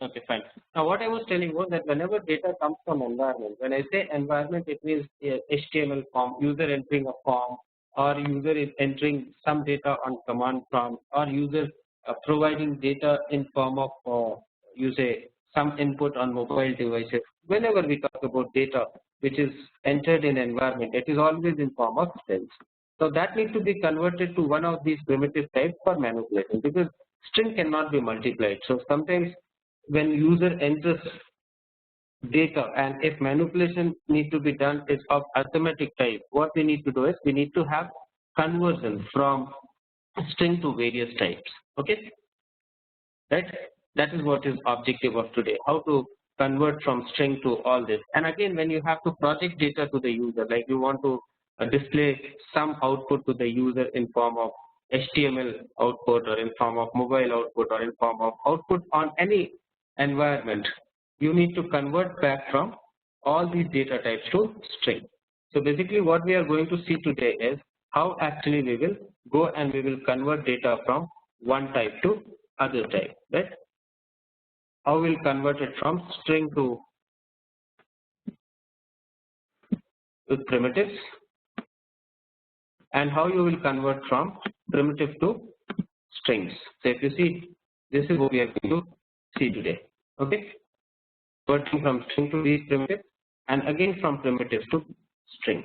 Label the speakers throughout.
Speaker 1: Okay, fine. Now what I was telling was that whenever data comes from environment, when I say environment, it means HTML form, user entering a form, or user is entering some data on command prompt, or user providing data in form of you say some input on mobile devices. Whenever we talk about data which is entered in environment, it is always in form of strings. So that needs to be converted to one of these primitive types for manipulation, because string cannot be multiplied. So sometimes when user enters data and if manipulation need to be done is of arithmetic type, what we need to do is we need to have conversion from string to various types. Okay, right? That is what is objective of today, how to convert from string to all this. And again, when you have to project data to the user, like you want to display some output to the user in form of HTML output, or in form of mobile output, or in form of output on any environment, you need to convert back from all these data types to string. So basically what we are going to see today is how actually we will go and we will convert data from one type to other type, right? How we'll convert it from string to primitives, and how you will convert from primitive to strings. So if you see, this is what we are going to see today. Okay, converting from string to these primitives, and again from primitives to string,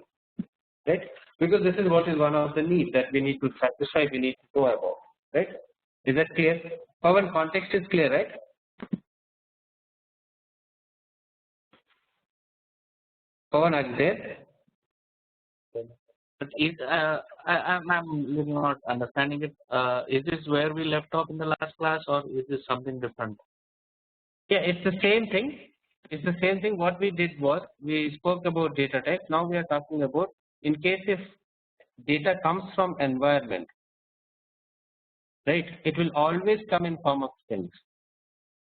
Speaker 1: right? Because this is what is one of the needs that we need to satisfy, we need to know about, right? Is that clear? Pawan, context is clear, right? Pawan, are you there?
Speaker 2: But I'm really not understanding it. Is this where we left off in the last class, or is this something different?
Speaker 1: Yeah, it's the same thing. It's the same thing. What we did was we spoke about data types. Now we are talking about in case if data comes from environment, right? It will always come in form of strings.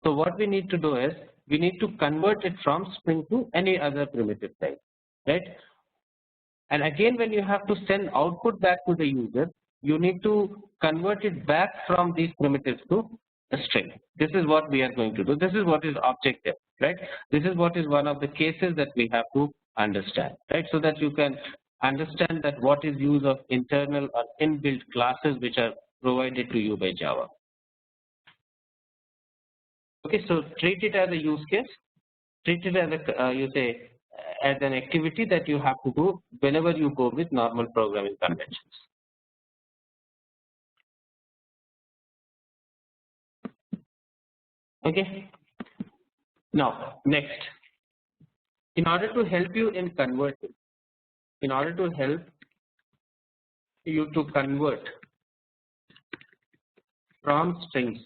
Speaker 1: So what we need to do is we need to convert it from string to any other primitive type, right? And again, when you have to send output back to the user, you need to convert it back from these primitives to a string. This is what we are going to do. This is what is objective, right? This is what is one of the cases that we have to understand, right? So that you can understand that what is use of internal or inbuilt classes which are provided to you by Java. Okay, so treat it as a use case. Treat it as a you say as an activity that you have to do whenever you go with normal programming conventions. Okay. Now next, in order to help you in converting, in order to help you to convert from strings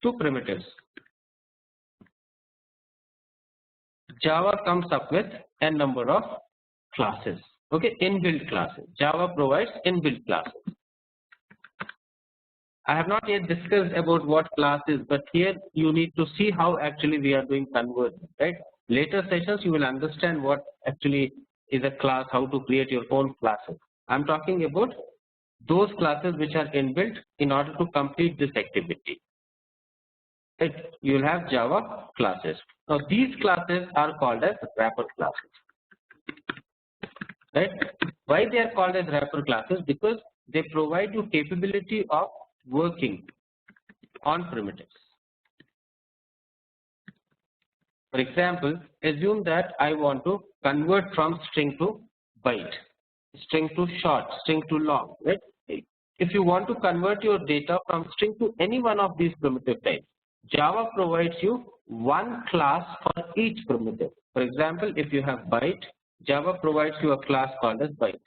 Speaker 1: to primitives, Java comes up with a number of classes. Okay, inbuilt classes. Java provides inbuilt classes. I have not yet discussed about what class is, but here you need to see how actually we are doing conversion, right? Later sessions you will understand what actually is a class, how to create your own classes. I'm talking about those classes which are inbuilt in order to complete this activity. Right? You will have Java classes. Now these classes are called as wrapper classes. Right? Why they are called as wrapper classes? Because they provide you capability of working on primitives. For example, assume that I want to convert from string to byte, string to short, string to long, right? If you want to convert your data from string to any one of these primitive types, Java provides you one class for each primitive. For example, if you have byte, Java provides you a class called as byte.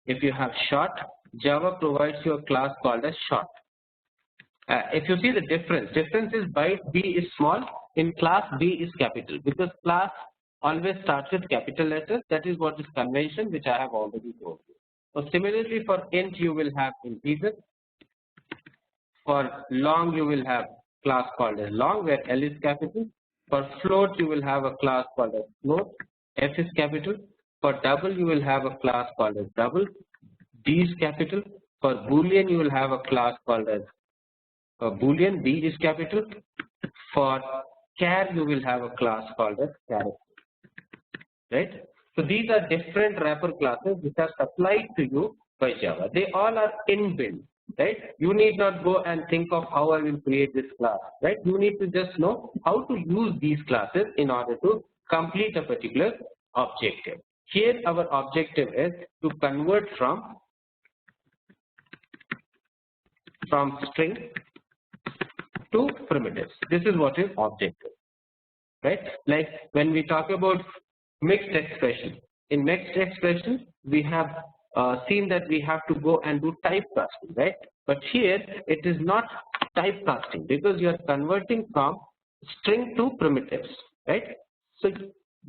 Speaker 1: If you have short, Java provides you a class called as short. If you see the difference is byte B is small, in class B is capital, because class always starts with capital letters. That is what is convention, which I have already told you. So similarly for int you will have integer, for long you will have class called as long where L is capital, for float you will have a class called as float, F is capital, for double you will have a class called as double, D is capital, for boolean you will have a class called as Boolean, B is capital, For char, you will have a class called as character, right? So these are different wrapper classes which are supplied to you by Java. They all are inbuilt, right? You need not go and think of how I will create this class, right? You need to just know how to use these classes in order to complete a particular objective. Here our objective is to convert from string to primitives. This is what is objective, right? Like when we talk about mixed expression, in mixed expression we have seen that we have to go and do typecasting, right? But here it is not typecasting because you are converting from string to primitives, right? So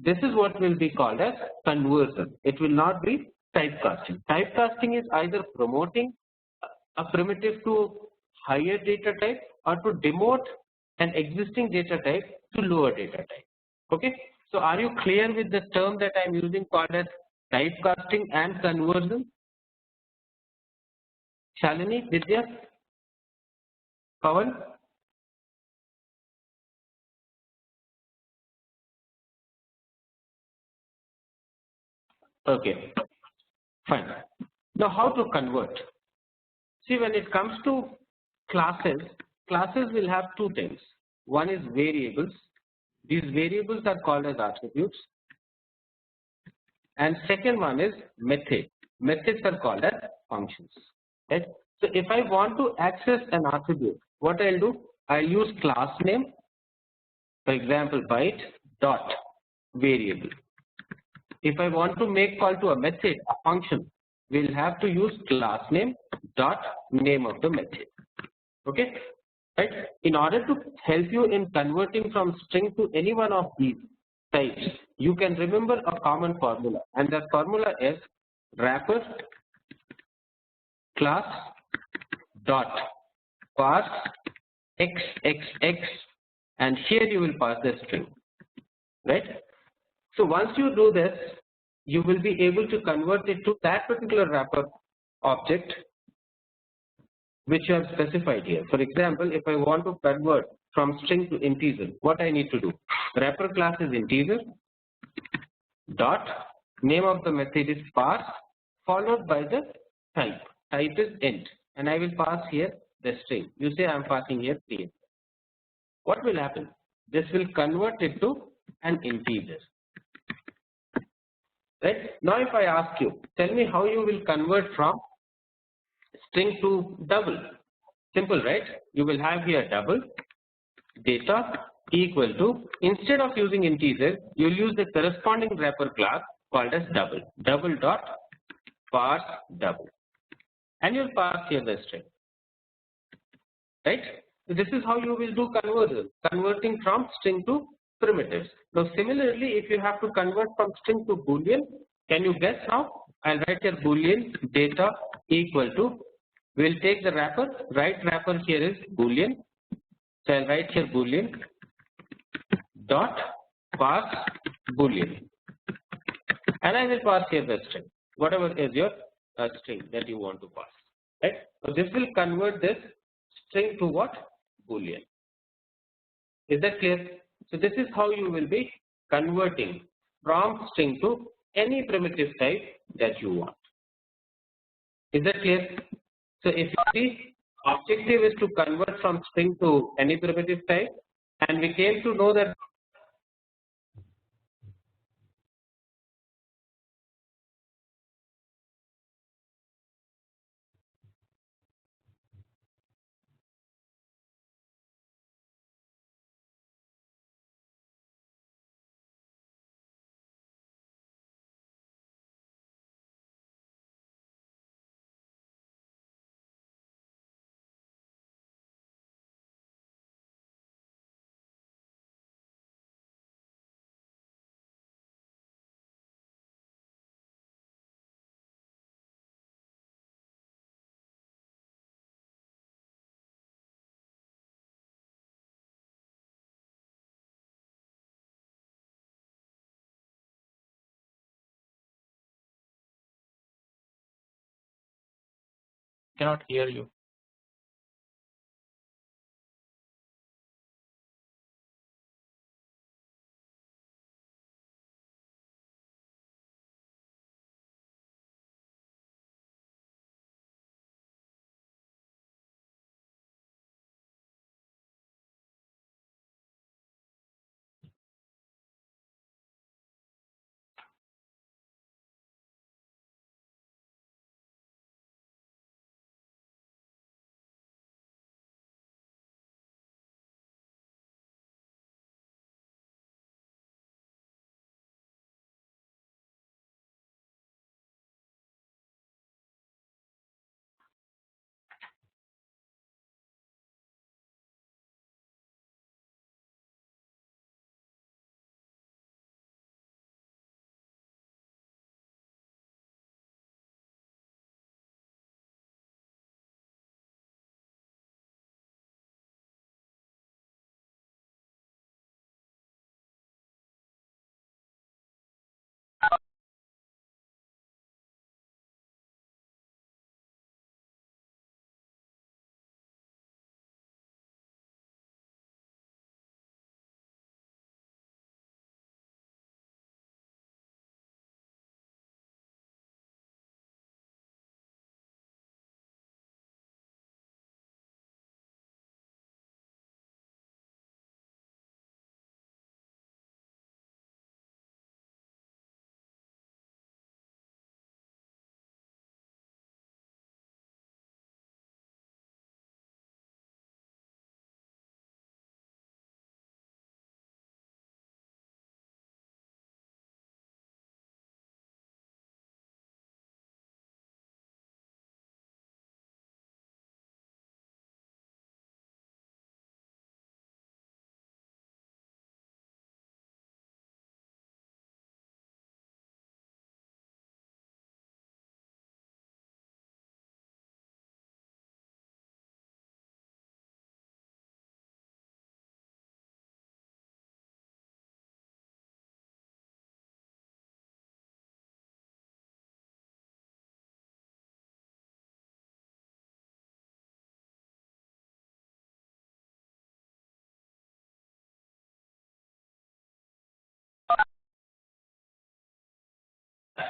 Speaker 1: this is what will be called as conversion. It will not be typecasting. Typecasting is either promoting a primitive to higher data type or to demote an existing data type to lower data type. Okay, so are you clear with the term that I am using called as typecasting and conversion? Shalini, Vidya, Pawan? Okay, fine. Now how to convert? See, when it comes to classes, classes will have two things. One is variables. These variables are called as attributes. And second one is method. Methods are called as functions. Right? So if I want to access an attribute, what I'll do? I'll use class name, for example, byte dot variable. If I want to make call to a method, a function, we'll have to use class name dot name of the method. Okay, right? In order to help you in converting from string to any one of these types, you can remember a common formula, and that formula is wrapper class dot parse xxx, and here you will pass the string, right? So once you do this, you will be able to convert it to that particular wrapper object which you have specified here. For example, if I want to convert from string to integer, what I need to do? Wrapper class is integer dot name of the method is parse followed by the type. Type is int, and I will pass here the string. You say I am passing here 3. What will happen? This will convert it to an integer. Right? Now if I ask you, tell me how you will convert from string to double. Simple, right? You will have here double data equal to, instead of using integer, you will use the corresponding wrapper class called as double dot parse double, and you will pass here the string, right? So this is how you will do conversion, converting from string to primitives. Now similarly, if you have to convert from string to boolean, can you guess now? I'll write here boolean data equal to, we'll take the wrapper, right wrapper here is boolean, so I'll write here boolean dot parse boolean, and I will pass here the string, whatever is your string that you want to pass, right? So this will convert this string to what? Boolean. Is that clear? So this is how you will be converting from string to any primitive type that you want. Is that clear? So if you see, objective is to convert from string to any primitive type, and we came to know that
Speaker 2: Cannot hear you.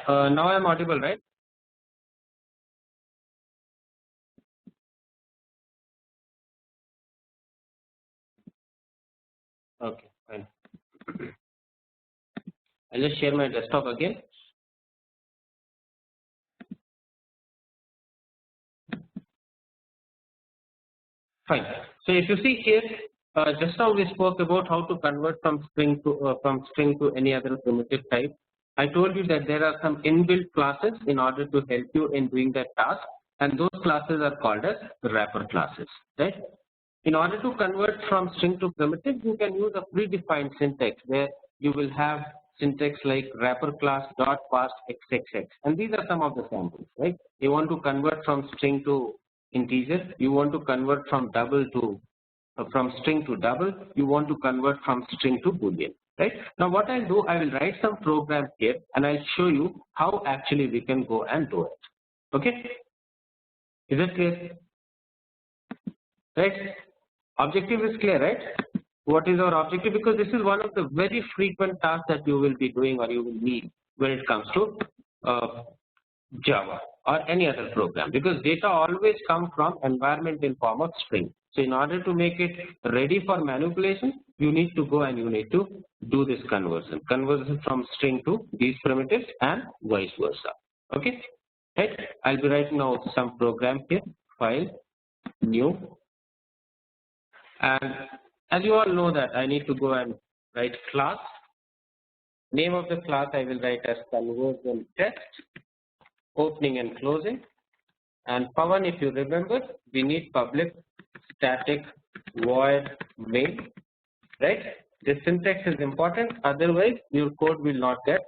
Speaker 1: Now I am audible, right? Okay, fine. I'll just share my desktop again. Fine. So if you see here, just now we spoke about how to convert from string to any other primitive type. I told you that there are some inbuilt classes in order to help you in doing that task, and those classes are called as wrapper classes, right? In order to convert from string to primitive, you can use a predefined syntax where you will have syntax like wrapper class dot parse xxx, and these are some of the samples, right? You want to convert from string to integer, you want to convert from double to from string to double, you want to convert from string to boolean, right? Now what I'll do, I will write some program here and I'll show you how actually we can go and do it. Okay, is it clear? Right, objective is clear, right? What is our objective? Because this is one of the very frequent tasks that you will be doing or you will need when it comes to Java or any other program, because data always come from environment in form of string. So in order to make it ready for manipulation, you need to go and you need to do this conversion from string to these primitives and vice versa. Okay, right? I'll be writing now some program here, file, new, and as you all know that I need to go and write class. Name of the class I will write as conversion test, opening and closing. And Pawan, if you remember, we need public static void main, right? This syntax is important, otherwise your code will not get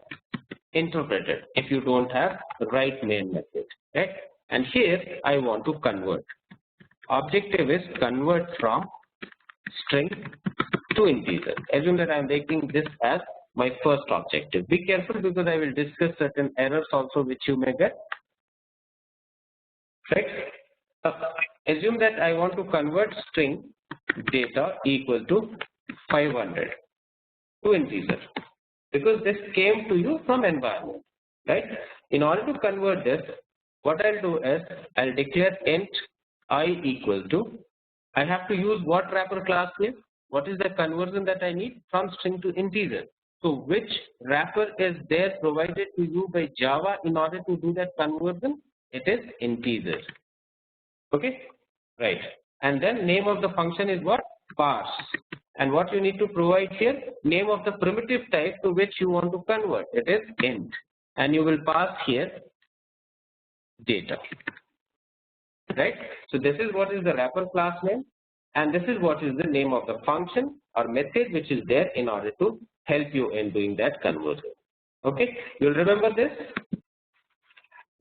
Speaker 1: interpreted if you don't have the right main method, right? And here I want to convert. Objective is convert from string to integer. Assume that I am making this as my first objective. Be careful because I will discuss certain errors also which you may get. Right? Assume that I want to convert string data equal to 500 to integer, because this came to you from environment, right? In order to convert this, what I'll do is I'll declare int I equal to, I have to use what wrapper class here? What is the conversion that I need? From string to integer. So which wrapper is there provided to you by Java in order to do that conversion? It is integer. Okay, right. And then name of the function is what? Parse. And what you need to provide here? Name of the primitive type to which you want to convert. It is int. And you will pass here data. Right. So this is what is the wrapper class name. And this is what is the name of the function or method which is there in order to help you in doing that conversion. Okay, you'll remember this.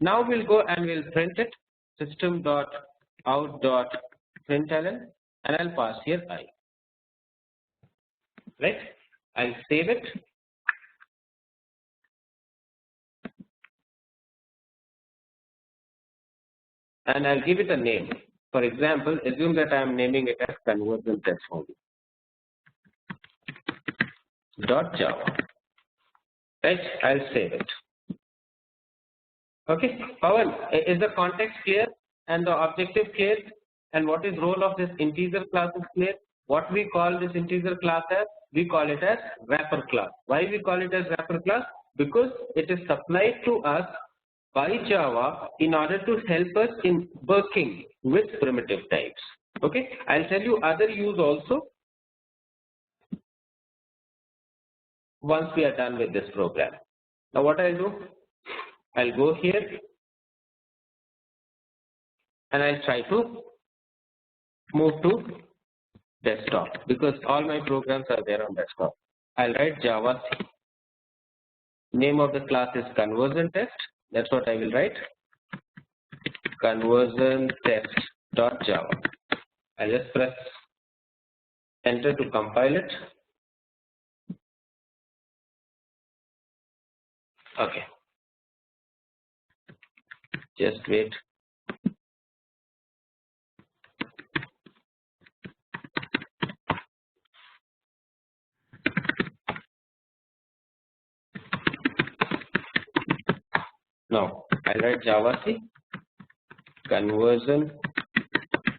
Speaker 1: Now we'll go and we'll print it, system.out.println, and I'll pass here I. Right, I'll save it. And I'll give it a name. For example, assume that I am naming it as conversion test only. .java. Right, I'll save it. Okay, Pawan, is the context clear and the objective clear? And what is role of this integer class is clear? What we call this integer class as? We call it as wrapper class. Why we call it as wrapper class? Because it is supplied to us by Java in order to help us in working with primitive types. Okay, I'll tell you other use also once we are done with this program. Now what I'll do, I'll go here and I'll try to move to desktop because all my programs are there on desktop. I'll write JAVA6. Name of the class is conversion test. That's what I will write. Conversion test.java. I'll just press enter to compile it. Okay. Just wait. Now I'll write JavaC conversion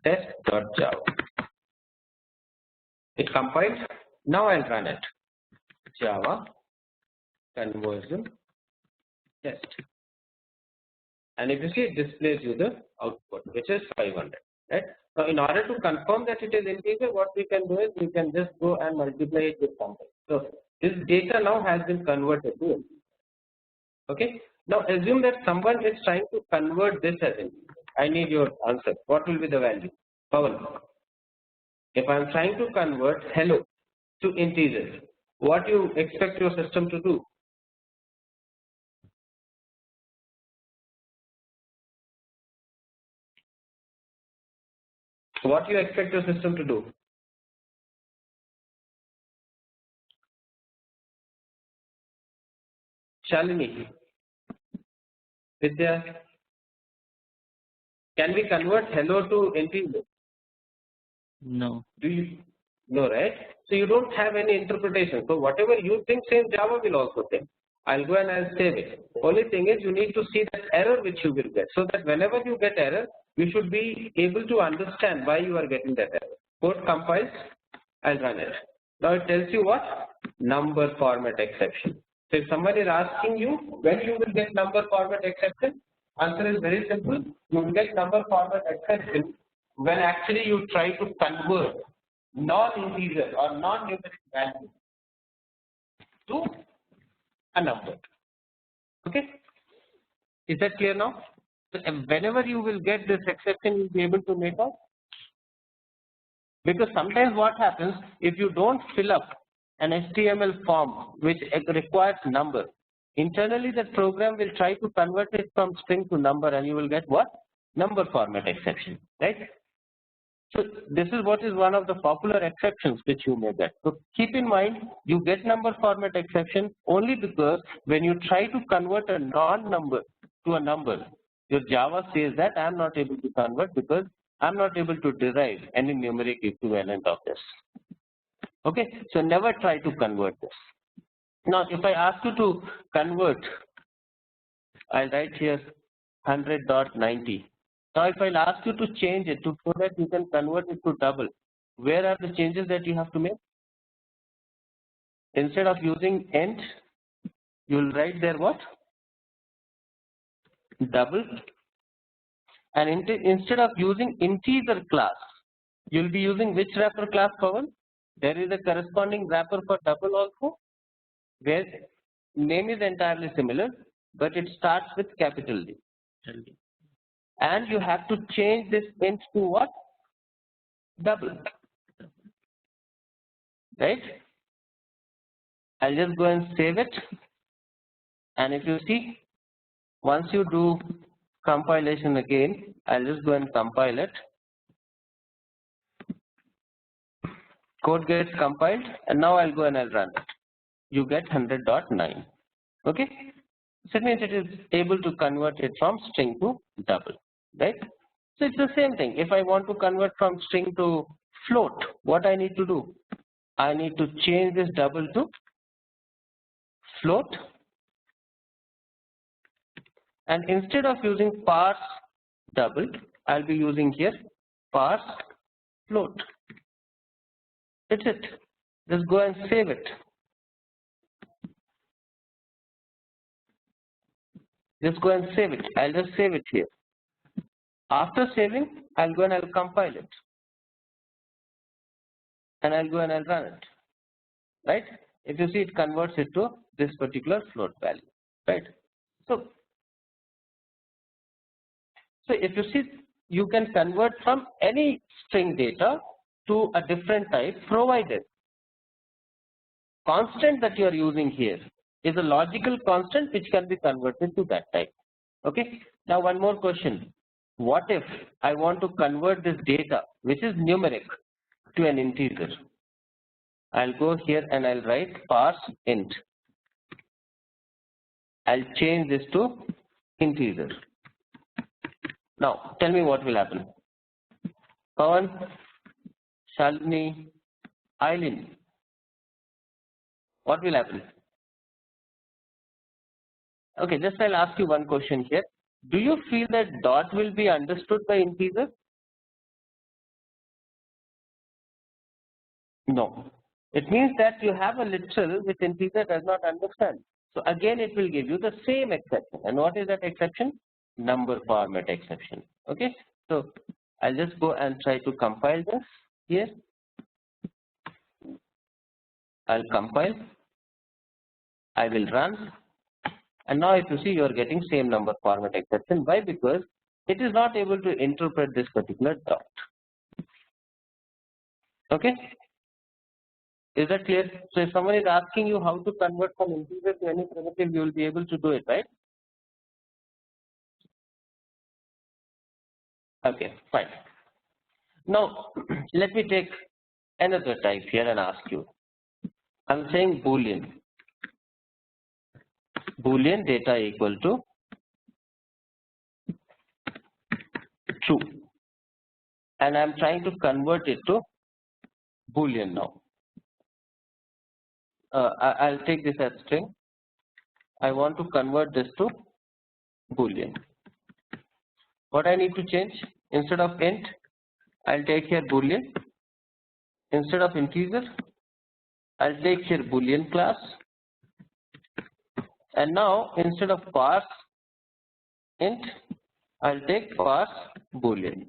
Speaker 1: test.java. It compiled. Now I'll run it. Java conversion test. And if you see, it displays you the output, which is 500. Right? Now, in order to confirm that it is integer, what we can do is we can just go and multiply it with something. So this data now has been converted to integer. Okay. Now assume that someone is trying to convert this as integer. I need your answer. What will be the value? Pawan. If I am trying to convert hello to integer, what you expect your system to do? What you expect your system to do? Shalini, Vidya, can we convert hello to integer?
Speaker 2: No.
Speaker 1: Do you? No, right? So you don't have any interpretation. So whatever you think, same Java will also think. I'll go and I'll save it. Only thing is you need to see that error which you will get. So that whenever you get error, you should be able to understand why you are getting that error. Code compiles, I'll run it. Now it tells you what? Number format exception. So if someone is asking you when you will get number format exception, answer is very simple. You will get number format exception when actually you try to convert non-integer or non-numeric value to a number. Okay, is that clear now? So whenever you will get this exception, you'll be able to make out. Because sometimes what happens, if you don't fill up an HTML form which requires number, internally that program will try to convert it from string to number, and you will get what? Number format exception, right? So this is what is one of the popular exceptions which you may get. So keep in mind, you get number format exception only because when you try to convert a non-number to a number, your Java says that I am not able to convert because I am not able to derive any numeric equivalent of this. Okay, so never try to convert this. Now if I ask you to convert, I'll write here 100.90. Now if I'll ask you to change it so that you can convert it to double, where are the changes that you have to make? Instead of using int, you'll write there what? Double. And instead of using integer class, you'll be using which wrapper class, Pawan? There is a corresponding wrapper for double also, where name is entirely similar, but it starts with capital D. And you have to change this int to what? Double. Right? I'll just go and save it. And if you see, once you do compilation again, I'll just go and compile it. Code gets compiled, and now I'll go and I'll run it. You get 100.9. Okay? So it means it is able to convert it from string to double. Right? So it's the same thing. If I want to convert from string to float, what I need to do? I need to change this double to float. And instead of using parse double, I'll be using here parse float. That's it. Just go and save it. Just go and save it. I'll just save it here. After saving, I'll go and I'll compile it. And I'll go and I'll run it. Right? If you see, it converts it to this particular float value. Right? So if you see, you can convert from any string data to a different type, provided constant that you are using here is a logical constant which can be converted to that type. Okay. Now one more question. What if I want to convert this data which is numeric to an integer? I'll go here and I'll write parse int. I'll change this to integer. Now tell me what will happen. Pawan, Shalini, Eileen. What will happen? Okay, just I'll ask you one question here. Do you feel that dot will be understood by integer? No. It means that you have a literal which integer does not understand. So again it will give you the same exception. And what is that exception? Number format exception. Okay. So I'll just go and try to compile this here. I'll compile. I will run. And now if you see, you are getting same number format exception. Why? Because it is not able to interpret this particular dot. Okay. Is that clear? So if someone is asking you how to convert from integer to any primitive, you will be able to do it, right? Okay, fine. Now let me take another type here and ask you. I'm saying Boolean. Boolean data equal to true. And I'm trying to convert it to Boolean now. I'll take this as string. I want to convert this to Boolean. What I need to change? Instead of int, I'll take here Boolean. Instead of integer, I'll take here Boolean class. And now instead of parse int, I'll take parse Boolean.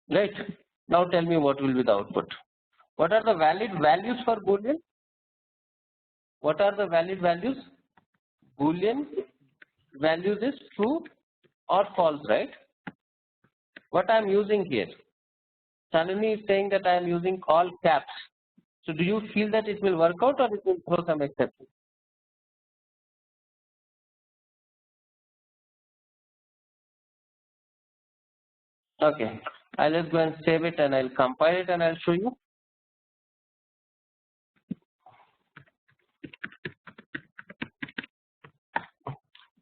Speaker 1: Right. Now tell me what will be the output. What are the valid values for Boolean? What are the valid values? Boolean values is true or false, right? What I am using here? Shalini is saying that I am using all caps. So do you feel that it will work out or it will throw some exception? Okay. I'll just go and save it and I'll compile it and I'll show you.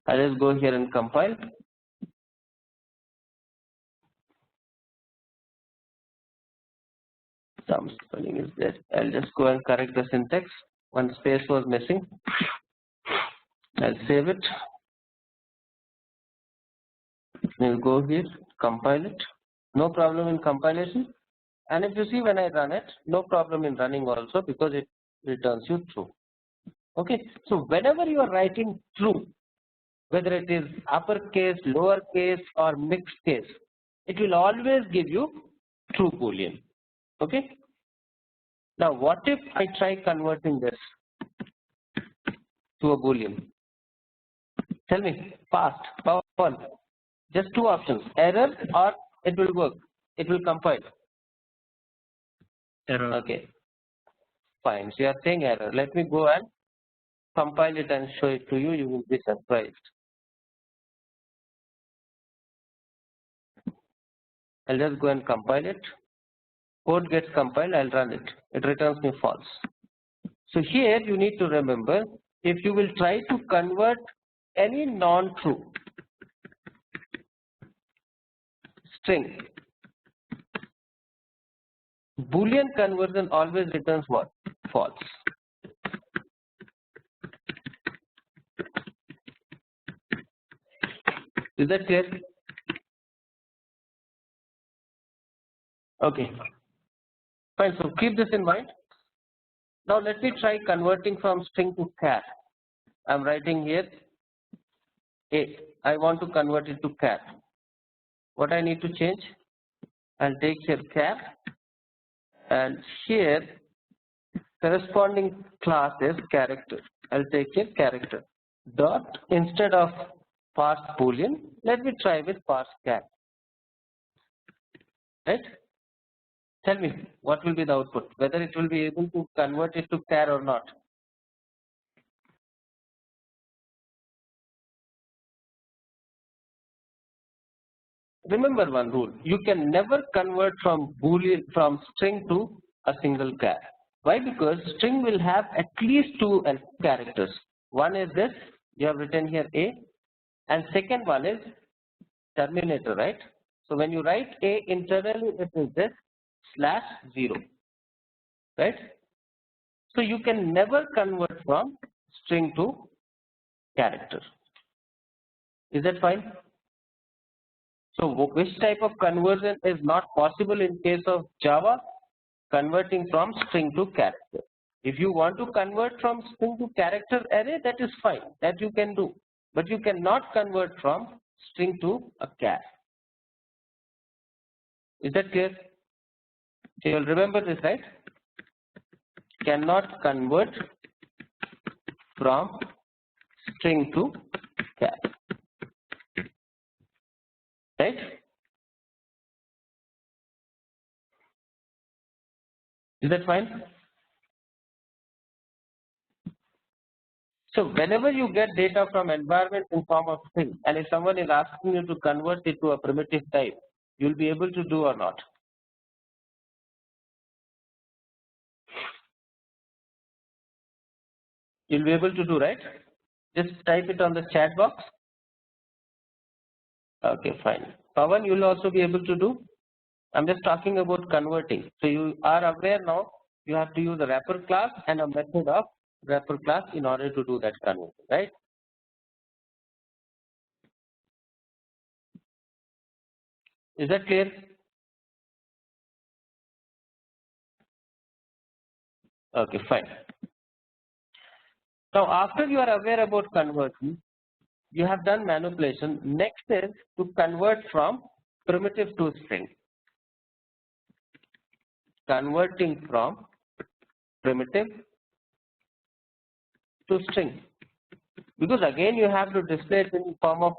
Speaker 1: I'll just go here and compile. Some spelling is there. I'll just go and correct the syntax. One space was missing. I'll save it. We'll go here, compile it. No problem in compilation. And if you see when I run it, no problem in running also because it returns you true. Okay. So whenever you are writing true, whether it is uppercase, lowercase or mixed case, it will always give you true Boolean. Okay. Now what if I try converting this to a Boolean? Tell me fast, powerful. Just two options, error or it will work. It will compile.
Speaker 2: Error.
Speaker 1: Okay. Fine. So you are saying error. Let me go and compile it and show it to you. You will be surprised. I'll just go and compile it. Code gets compiled. I'll run it. It returns me false. So here you need to remember, if you will try to convert any non-true string, Boolean conversion always returns what? False. Is that clear? Okay. Fine. So keep this in mind. Now let me try converting from string to char. I'm writing here A. I want to convert it to char. What I need to change? I'll take here char, and here corresponding class is character. I'll take here character. Dot instead of parse Boolean, let me try with parse char. Right? Tell me what will be the output, whether it will be able to convert it to char or not. Remember one rule, you can never convert from Boolean, from string to a single char. Why? Because string will have at least two characters. One is this, you have written here A, and second one is terminator, right? So when you write A internally, it is this /0, right? So you can never convert from string to character. Is that fine? So which type of conversion is not possible in case of Java? Converting from string to character. If you want to convert from string to character array, that is fine, that you can do, but you cannot convert from string to a char. Is that clear? You will remember this, right? Cannot convert from string to char, right? Is that fine? So whenever you get data from environment in form of string, and if someone is asking you to convert it to a primitive type, you will be able to do or not? You will be able to do, right? Just type it on the chat box. Okay, fine. Pawan, you will also be able to do. I'm just talking about converting. So you are aware now you have to use a wrapper class and a method of wrapper class in order to do that conversion, right? Is that clear? Okay, fine. Now after you are aware about conversion, you have done manipulation. Next is to convert from primitive to string. Converting from primitive to string. Because again you have to display it in form of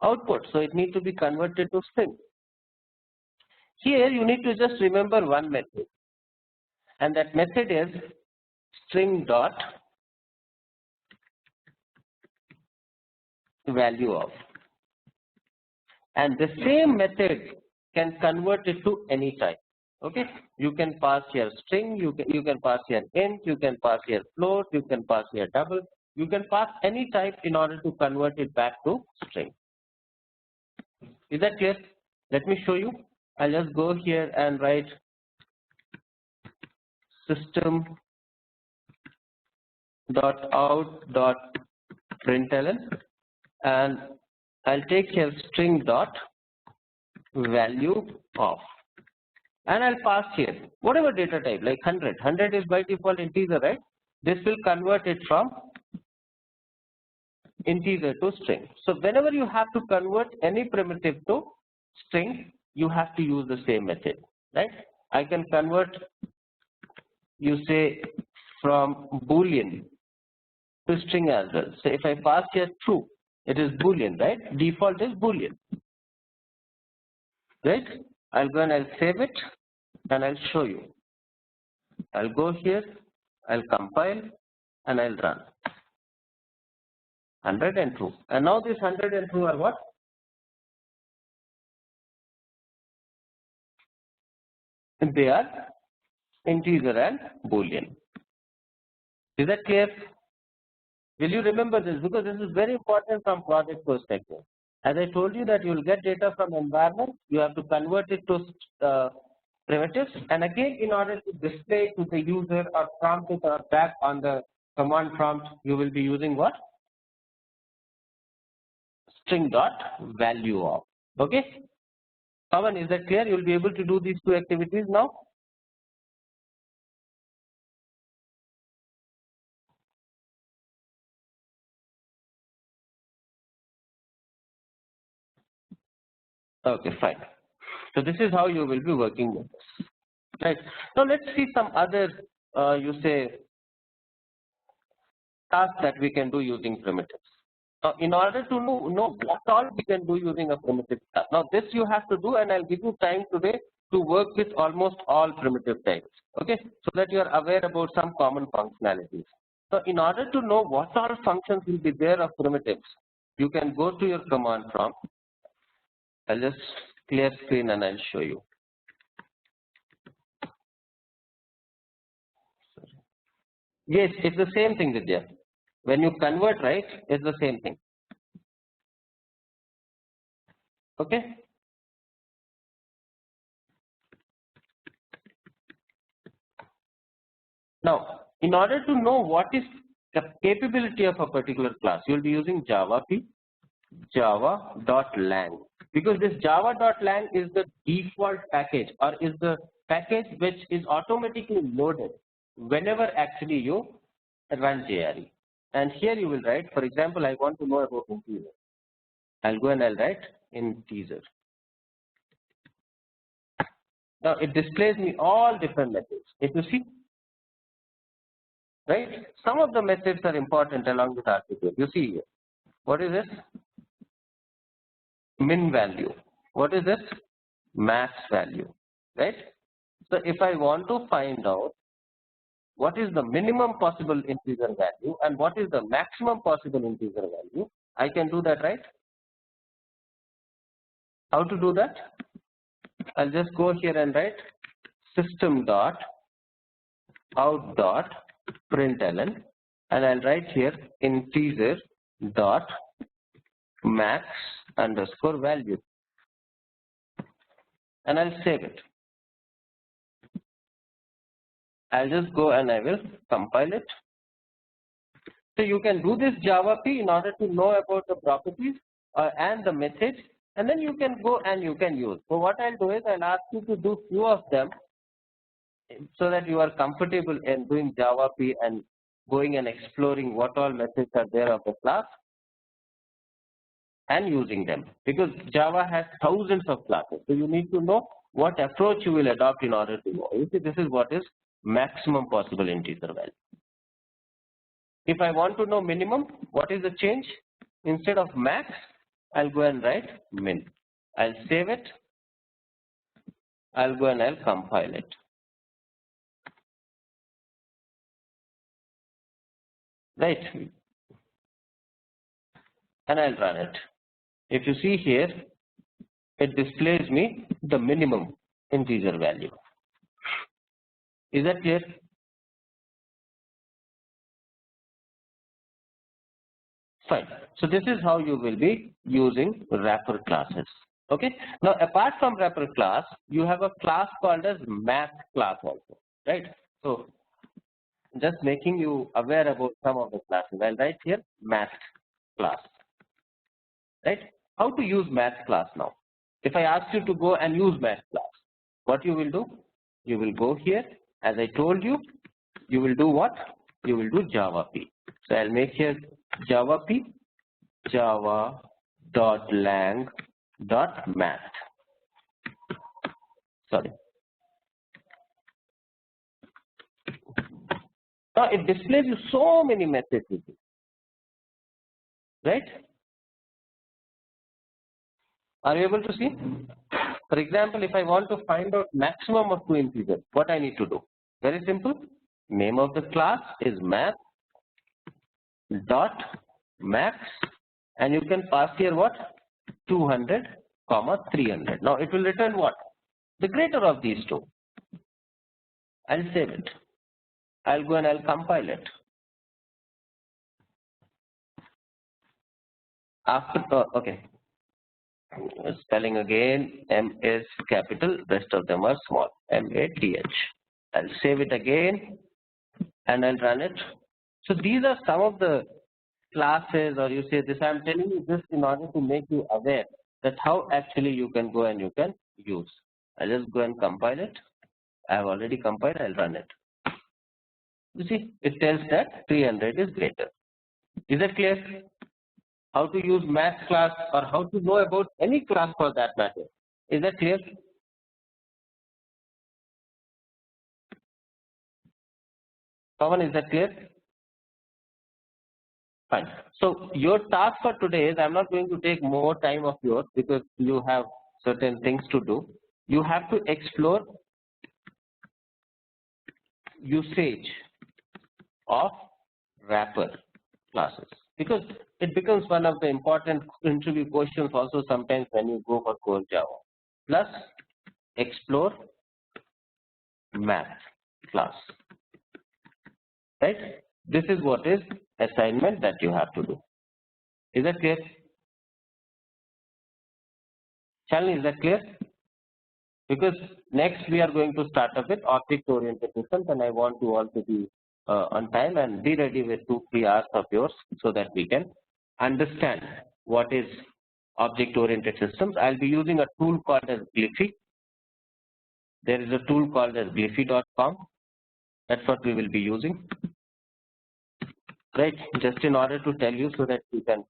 Speaker 1: output. So it needs to be converted to string. Here you need to just remember one method. And that method is string dot value of. And the same method can convert it to any type. Okay, you can pass here string, you can pass here int, you can pass here float, you can pass here double, you can pass any type in order to convert it back to string. Is that clear? Let me show you. I'll just go here and write system dot out dot println, and I'll take here string dot value of, and I'll pass here whatever data type, like 100. 100 is by default integer, right? This will convert it from integer to string. So whenever you have to convert any primitive to string, you have to use the same method, right? I can convert, you say, from boolean to string as well. So if I pass here true, it is boolean, right? Default is boolean, right? I'll go and I'll save it and I'll show you. I'll go here, I'll compile and I'll run. 100 and true. And now this 100 and true are what? They are integer and boolean. Is that clear? Will you remember this? Because this is very important from project perspective. As I told you that you will get data from environment, you have to convert it to primitives, and again in order to display to the user or prompt it or back on the command prompt, you will be using what? String dot value of. Okay? Pawan, is that clear? You will be able to do these two activities now. Okay, fine. So this is how you will be working with this. Right. Now let's see some other, you say, tasks that we can do using primitives. Now, in order to know what all we can do using a primitive task. Now, this you have to do, and I'll give you time today to work with almost all primitive types. Okay, so that you are aware about some common functionalities. So, in order to know what all functions will be there of primitives, you can go to your command prompt. I'll just clear screen and I'll show you. Yes, it's the same thing, Vidya. When you convert, right, it's the same thing. Okay. Now, In order to know what is the capability of a particular class, you will be using java.lang, because this java.lang is the default package, or is the package which is automatically loaded whenever actually you run JRE. And here you will write, for example, I want to know about integer. I'll go and I'll write integer. Now it displays me all different methods. If you see, right? Some of the methods are important along with article. You see here. What is this? Min value. What is this? Max value. Right? So if I want to find out what is the minimum possible integer value and what is the maximum possible integer value, I can do that, right? How to do that? I'll just go here and write system.out.println, and I'll write here integer dot max underscore value, and I'll save it. I'll just go and I will compile it. So you can do this Java P in order to know about the properties and the methods, and then you can go and you can use. So what I'll do is I'll ask you to do few of them so that you are comfortable in doing Java P and going and exploring what all methods are there of the class and using them, because Java has thousands of classes. So you need to know what approach you will adopt in order to know. You see, this is what is maximum possible integer value. If I want to know minimum, what is the change? Instead of max, I'll go and write min. I'll save it. I'll go and I'll compile it. Right. And I'll run it. If you see here, it displays me the minimum integer value. Is that clear? Fine. So this is how you will be using wrapper classes. Okay. Now apart from wrapper class, you have a class called as math class also, right? So just making you aware about some of the classes. I'll write here math class. Right? How to use math class now? If I ask you to go and use math class, what you will do? You will go here. As I told you, you will do what? You will do Java P. So I'll make here Java P, java.lang.math. Sorry. Now it displays you so many methods, right? Are you able to see? For example, if I want to find out maximum of two integers, what I need to do? Very simple. Name of the class is math dot max, and you can pass here what? 200 comma 300. Now it will return what? The greater of these two. I'll save it. I'll go and I'll compile it. After okay. Spelling again, M is capital, rest of them are small, MATH. I'll save it again and I'll run it. So these are some of the classes, or you say this, I'm telling you this in order to make you aware that how actually you can go and you can use. I'll just go and compile it. I have already compiled, I'll run it. You see, it tells that 300 is greater. Is that clear? How to use math class, or how to know about any class for that matter. Is that clear? Pawan, is that clear? Fine. So your task for today is, I'm not going to take more time of yours because you have certain things to do. You have to explore usage of wrapper classes, because it becomes one of the important interview questions also sometimes when you go for core Java. Plus explore math class. Right? This is what is assignment that you have to do. Is that clear? Shalini, is that clear? Because next we are going to start up with object oriented systems, and I want you all to be on time, and be ready with 2-3 hours of yours so that we can understand what is object-oriented systems. I'll be using a tool called as Glyphy. There is a tool called as glyphy.com. That's what we will be using. Right, just in order to tell you so that you can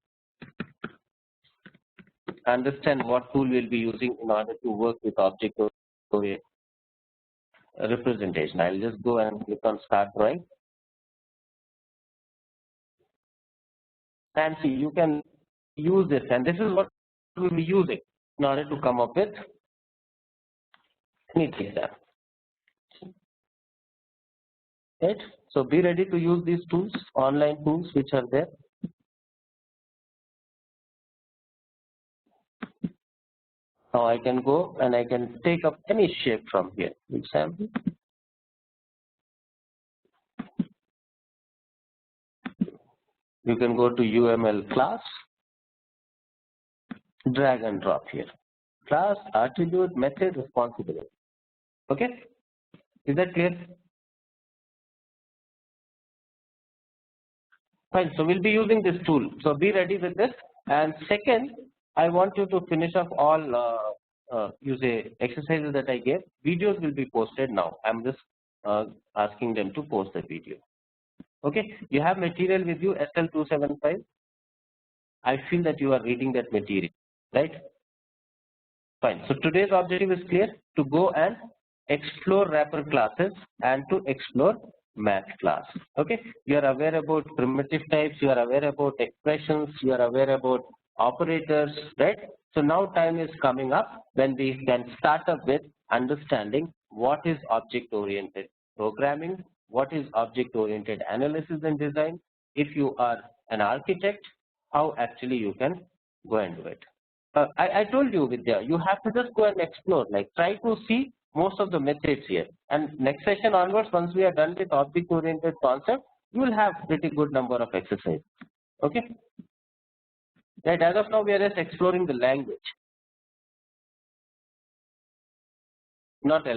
Speaker 1: understand what tool we'll be using in order to work with object-oriented representation. I'll just go and click on start drawing. And see, you can use this, and this is what we'll be using in order to come up with anything there. Right? So be ready to use these tools, online tools which are there. Now I can go and I can take up any shape from here. Example. You can go to UML class, drag and drop here. Class, attribute, method, responsibility. Okay? Is that clear? Fine. So we'll be using this tool. So be ready with this. And second, I want you to finish off all exercises that I gave. Videos will be posted now. I'm just asking them to post the video. Okay. You have material with you, SL275. I feel that you are reading that material, right? Fine. So today's objective is clear: to go and explore wrapper classes and to explore math class. Okay. You are aware about primitive types. You are aware about expressions. You are aware about operators, right? So now time is coming up when we can start up with understanding what is object-oriented programming, what is object-oriented analysis and design. If you are an architect, how actually you can go and do it. I told you, Vidya, you have to just go and explore, like try to see most of the methods here. And next session onwards, once we are done with object-oriented concept, you will have pretty good number of exercises. Okay? Right, as of now, we are just exploring the language, not algorithm.